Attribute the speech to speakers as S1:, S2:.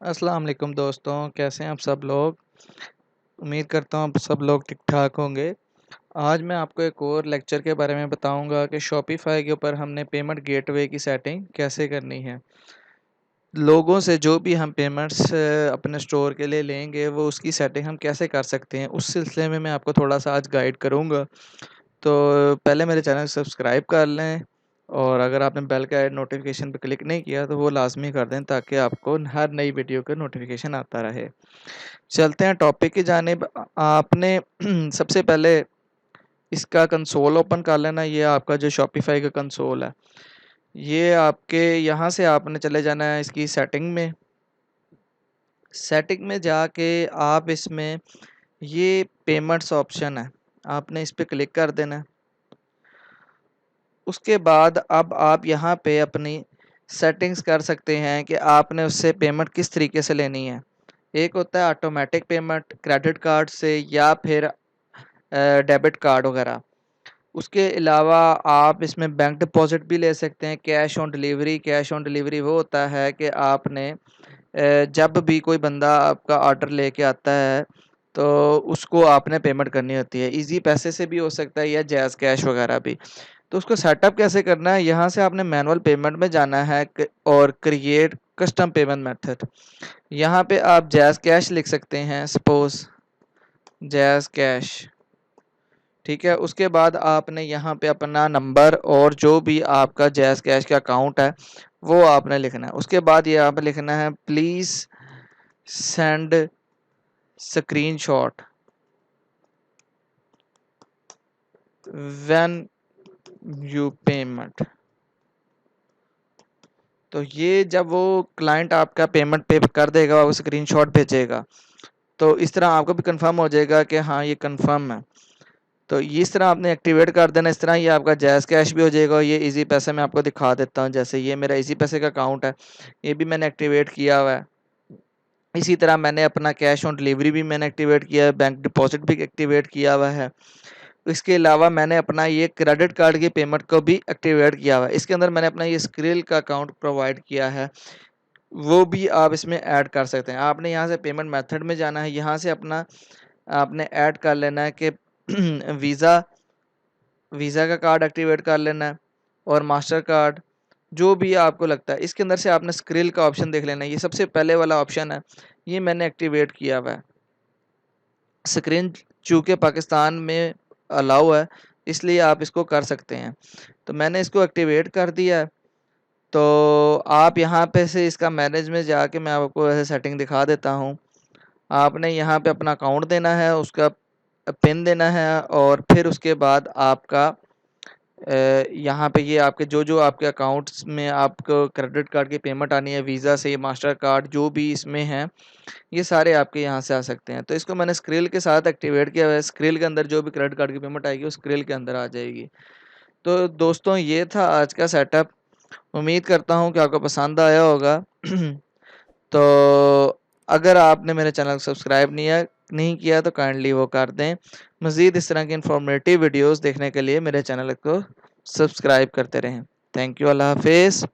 S1: अस्सलाम वालेकुम दोस्तों, कैसे हैं आप सब लोग? उम्मीद करता हूँ आप सब लोग ठीक-ठाक होंगे। आज मैं आपको एक और लेक्चर के बारे में बताऊँगा कि शॉपिफ़ाई के ऊपर हमने पेमेंट गेटवे की सेटिंग कैसे करनी है। लोगों से जो भी हम पेमेंट्स अपने स्टोर के लिए लेंगे, वो उसकी सेटिंग हम कैसे कर सकते हैं, उस सिलसिले में मैं आपको थोड़ा-सा आज गाइड करूँगा। तो पहले मेरे चैनल को सब्सक्राइब कर लें और अगर आपने बेल का नोटिफ़िकेशन पे क्लिक नहीं किया, तो वो लाज़मी कर दें ताकि आपको हर नई वीडियो का नोटिफ़िकेशन आता रहे। चलते हैं टॉपिक की जानिब। आपने सबसे पहले इसका कंसोल ओपन कर लेना। ये आपका जो शॉपिफ़ाई का कंसोल है, ये आपके यहाँ से आपने चले जाना है इसकी सेटिंग में। सेटिंग में जाके आप इसमें ये पेमेंट्स ऑप्शन है, आपने इस पे क्लिक कर देना है। उसके बाद अब आप यहाँ पे अपनी सेटिंग्स कर सकते हैं कि आपने उससे पेमेंट किस तरीके से लेनी है। एक होता है ऑटोमेटिक पेमेंट क्रेडिट कार्ड से या फिर डेबिट कार्ड वगैरह। उसके अलावा आप इसमें बैंक डिपॉज़िट भी ले सकते हैं, cash on delivery. Cash on delivery वो होता है कि आपने जब भी कोई बंदा आपका ऑर्डर लेके आता है, तो उसको आपने पेमेंट करनी होती है। ईज़ी पैसे से भी हो सकता है या जैज़ कैश वगैरह भी। तो उसको सेटअप कैसे करना है, यहाँ से आपने मैनुअल पेमेंट में जाना है और क्रिएट कस्टम पेमेंट मेथड। यहाँ पे आप जैज़ कैश लिख सकते हैं, सपोज़ जैज़ कैश। ठीक है, उसके बाद आपने यहाँ पे अपना नंबर और जो भी आपका जैज़ कैश का अकाउंट है, वो आपने लिखना है। उसके बाद ये आप लिखना है please send screenshot when you payment. तो ये जब वो क्लाइंट आपका पेमेंट पे कर देगा, वो स्क्रीनशॉट भेजेगा, तो इस तरह आपको भी कंफर्म हो जाएगा कि हाँ, ये कंफर्म है। तो इस तरह आपने एक्टिवेट कर देना। इस तरह ये आपका जैज़ कैश भी हो जाएगा। ये इजी पैसे मैं आपको दिखा देता हूँ। जैसे ये मेरा इजी पैसे का अकाउंट है, ये भी मैंने एक्टिवेट किया हुआ है। इसी तरह मैंने अपना कैश ऑन डिलीवरी भी मैंने एक्टिवेट किया है, बैंक डिपॉजिट भी एक्टिवेट किया हुआ है। इसके अलावा मैंने अपना ये क्रेडिट कार्ड की पेमेंट को भी एक्टिवेट किया हुआ है। इसके अंदर मैंने अपना ये स्क्रिल का अकाउंट प्रोवाइड किया है, वो भी आप इसमें ऐड कर सकते हैं। आपने यहाँ से पेमेंट मेथड में जाना है, यहाँ से अपना आपने ऐड कर लेना है कि वीज़ा का कार्ड एक्टिवेट कर लेना है और मास्टर कार्ड, जो भी आपको लगता है। इसके अंदर से आपने स्क्रिल का ऑप्शन देख लेना है, ये सबसे पहले वाला ऑप्शन है, ये मैंने एक्टिवेट किया हुआ है। स्क्रीन चूँकि पाकिस्तान में अलाउ है, इसलिए आप इसको कर सकते हैं। तो मैंने इसको एक्टिवेट कर दिया है। तो आप यहाँ पे से इसका मैनेज में जाके मैं आपको ऐसे सेटिंग दिखा देता हूँ। आपने यहाँ पे अपना अकाउंट देना है, उसका पिन देना है और फिर उसके बाद आपका यहाँ पे ये आपके जो आपके अकाउंट्स में आपको क्रेडिट कार्ड की पेमेंट आनी है, वीज़ा से मास्टर कार्ड जो भी इसमें हैं, ये सारे आपके यहाँ से आ सकते हैं। तो इसको मैंने स्क्रिल के साथ एक्टिवेट किया हुआ है। स्क्रिल के अंदर जो भी क्रेडिट कार्ड की पेमेंट आएगी, वो स्क्रिल के अंदर आ जाएगी। तो दोस्तों, ये था आज का सेटअप। उम्मीद करता हूँ कि आपको पसंद आया होगा। तो अगर आपने मेरे चैनल को सब्सक्राइब नहीं किया तो काइंडली वो कर दें। मज़ीद इस तरह की इन्फॉर्मेटिव वीडियोस देखने के लिए मेरे चैनल को सब्सक्राइब करते रहें। Thank you. अल्लाह हाफ़िज़।